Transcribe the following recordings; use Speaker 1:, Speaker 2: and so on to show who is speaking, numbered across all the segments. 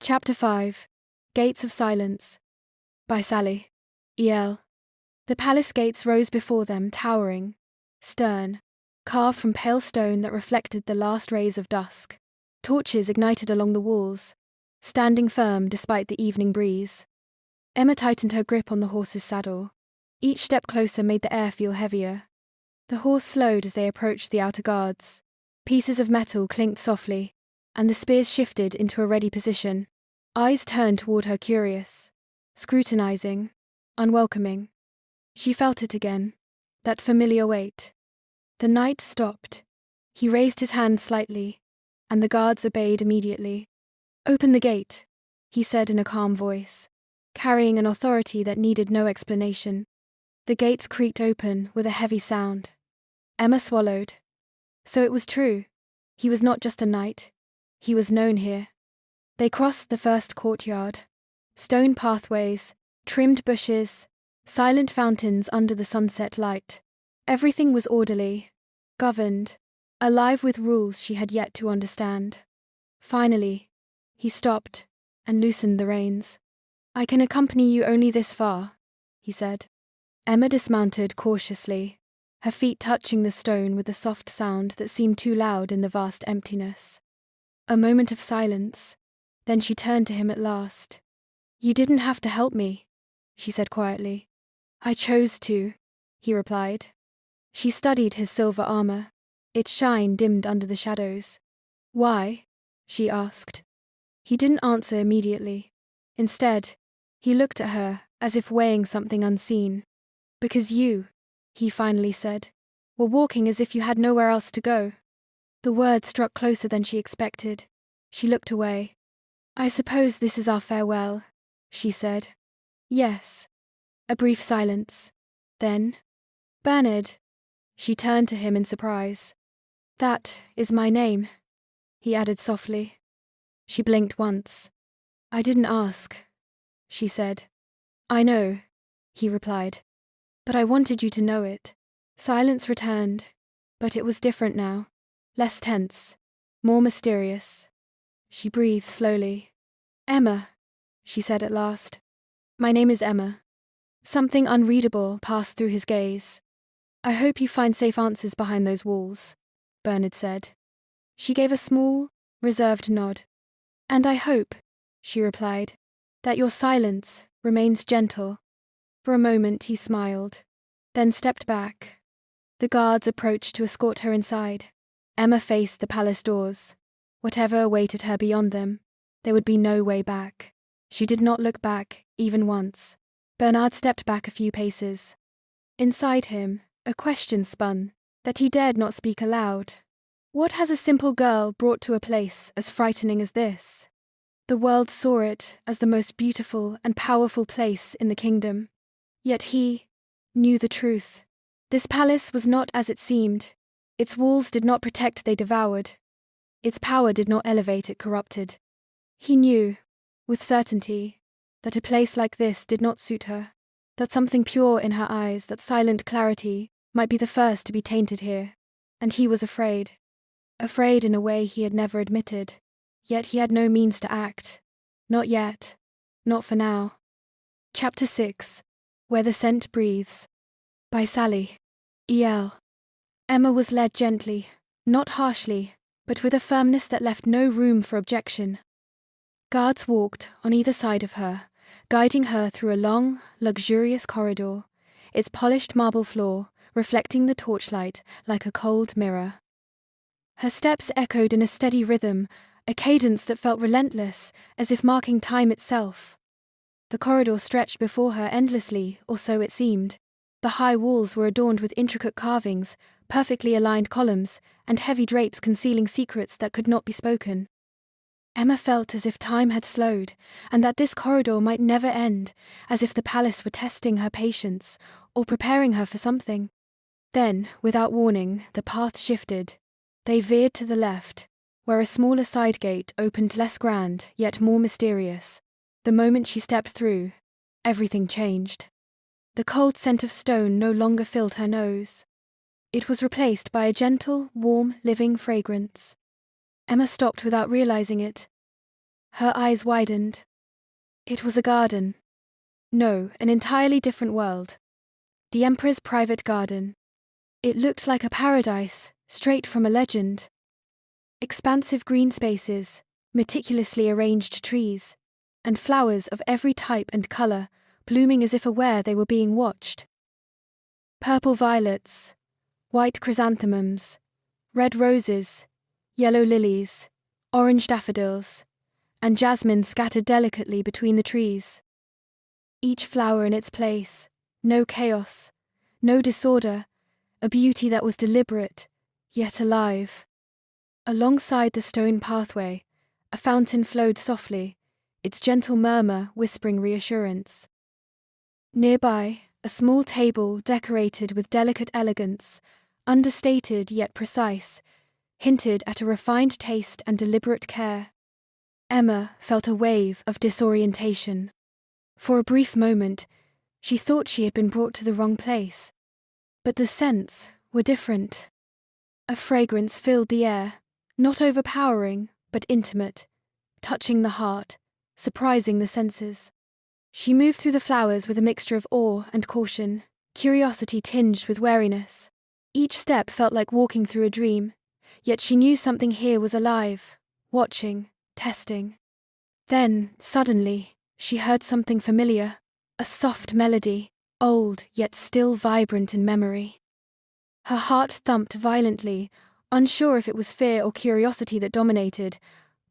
Speaker 1: Chapter 5 Gates of Silence by Sally.LE. The palace gates rose before them, towering, stern, carved from pale stone that reflected the last rays of dusk. Torches ignited along the walls, standing firm despite the evening breeze. Emma tightened her grip on the horse's saddle. Each step closer made the air feel heavier. The horse slowed as they approached the outer guards. Pieces of metal clinked softly, and the spears shifted into a ready position. Eyes turned toward her, curious, scrutinizing, unwelcoming. She felt it again, that familiar weight. The knight stopped. He raised his hand slightly, and the guards obeyed immediately. "Open the gate," he said in a calm voice, carrying an authority that needed no explanation. The gates creaked open with a heavy sound. Emma swallowed. So it was true. He was not just a knight. He was known here. They crossed the first courtyard. Stone pathways, trimmed bushes, silent fountains under the sunset light. Everything was orderly, governed, alive with rules she had yet to understand. Finally, he stopped and loosened the reins. "I can accompany you only this far," he said. Emma dismounted cautiously, her feet touching the stone with a soft sound that seemed too loud in the vast emptiness. A moment of silence. Then she turned to him at last. "You didn't have to help me," she said quietly. "I chose to," he replied. She studied his silver armor, its shine dimmed under the shadows. "Why?" she asked. He didn't answer immediately. Instead, he looked at her as if weighing something unseen. "Because you," he finally said, "were walking as if you had nowhere else to go." The word struck closer than she expected. She looked away. "I suppose this is our farewell," she said. "Yes." A brief silence. Then, "Bernard." She turned to him in surprise. "That is my name," he added softly. She blinked once. "I didn't ask," she said. "I know," he replied. "But I wanted you to know it." Silence returned, but it was different now. Less tense, more mysterious. She breathed slowly. "Emma," she said at last. "My name is Emma." Something unreadable passed through his gaze. "I hope you find safe answers behind those walls," Bernard said. She gave a small, reserved nod. "And I hope," she replied, "that your silence remains gentle." For a moment he smiled, then stepped back. The guards approached to escort her inside. Emma faced the palace doors. Whatever awaited her beyond them, there would be no way back. She did not look back, even once. Bernard stepped back a few paces. Inside him, a question spun, that he dared not speak aloud. What has a simple girl brought to a place as frightening as this? The world saw it as the most beautiful and powerful place in the kingdom. Yet he knew the truth. This palace was not as it seemed. Its walls did not protect, they devoured. Its power did not elevate, it corrupted. He knew, with certainty, that a place like this did not suit her, that something pure in her eyes, that silent clarity, might be the first to be tainted here. And he was afraid. Afraid in a way he had never admitted. Yet he had no means to act. Not yet. Not for now. Chapter 6 Where the Scent Breathes by Sally.LE. Emma was led gently, not harshly, but with a firmness that left no room for objection. Guards walked on either side of her, guiding her through a long, luxurious corridor, its polished marble floor reflecting the torchlight like a cold mirror. Her steps echoed in a steady rhythm, a cadence that felt relentless, as if marking time itself. The corridor stretched before her endlessly, or so it seemed. The high walls were adorned with intricate carvings, perfectly aligned columns, and heavy drapes concealing secrets that could not be spoken. Emma felt as if time had slowed, and that this corridor might never end, as if the palace were testing her patience, or preparing her for something. Then, without warning, the path shifted. They veered to the left, where a smaller side gate opened, less grand, yet more mysterious. The moment she stepped through, everything changed. The cold scent of stone no longer filled her nose. It was replaced by a gentle, warm, living fragrance. Emma stopped without realizing it. Her eyes widened. It was a garden. No, an entirely different world. The Emperor's private garden. It looked like a paradise, straight from a legend. Expansive green spaces, meticulously arranged trees, and flowers of every type and color, blooming as if aware they were being watched. Purple violets, white chrysanthemums, red roses, yellow lilies, orange daffodils, and jasmine scattered delicately between the trees. Each flower in its place, no chaos, no disorder, a beauty that was deliberate, yet alive. Alongside the stone pathway, a fountain flowed softly, its gentle murmur whispering reassurance. Nearby, a small table decorated with delicate elegance, understated yet precise, hinted at a refined taste and deliberate care. Emma felt a wave of disorientation. For a brief moment, she thought she had been brought to the wrong place. But the scents were different. A fragrance filled the air, not overpowering, but intimate, touching the heart, surprising the senses. She moved through the flowers with a mixture of awe and caution, curiosity tinged with wariness. Each step felt like walking through a dream, yet she knew something here was alive, watching, testing. Then, suddenly, she heard something familiar, a soft melody, old yet still vibrant in memory. Her heart thumped violently, unsure if it was fear or curiosity that dominated,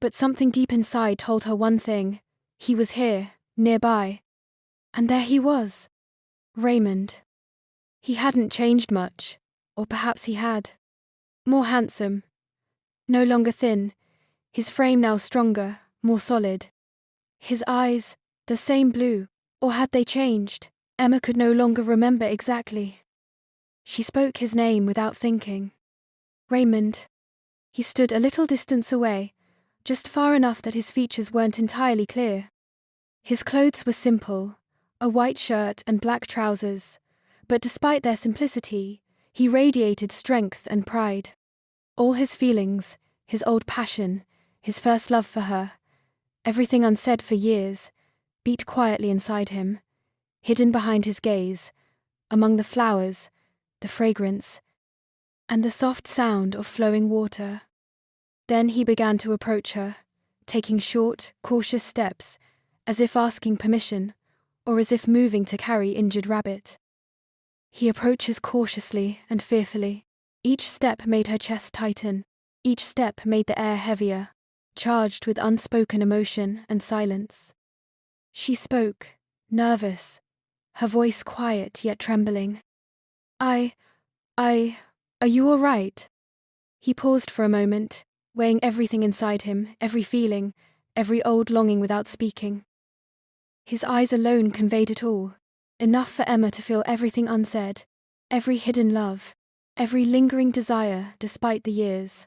Speaker 1: but something deep inside told her one thing: he was here, nearby. And there he was, Raymond. He hadn't changed much, or perhaps he had. More handsome, no longer thin, his frame now stronger, more solid. His eyes, the same blue, or had they changed? Emma could no longer remember exactly. She spoke his name without thinking. Raymond. He stood a little distance away, just far enough that his features weren't entirely clear. His clothes were simple, a white shirt and black trousers, but despite their simplicity, he radiated strength and pride. All his feelings, his old passion, his first love for her, everything unsaid for years, beat quietly inside him, hidden behind his gaze, among the flowers, the fragrance, and the soft sound of flowing water. Then he began to approach her, taking short, cautious steps, as if asking permission, or as if moving to carry injured rabbit. He approaches cautiously and fearfully. Each step made her chest tighten. Each step made the air heavier, charged with unspoken emotion and silence. She spoke, nervous, her voice quiet yet trembling. Are you all right? He paused for a moment, weighing everything inside him, every feeling, every old longing without speaking. His eyes alone conveyed it all, enough for Emma to feel everything unsaid, every hidden love, every lingering desire despite the years.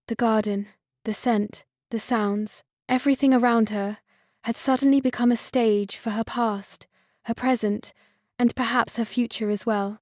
Speaker 1: The garden, the scent, the sounds, everything around her had suddenly become a stage for her past, her present, and perhaps her future as well.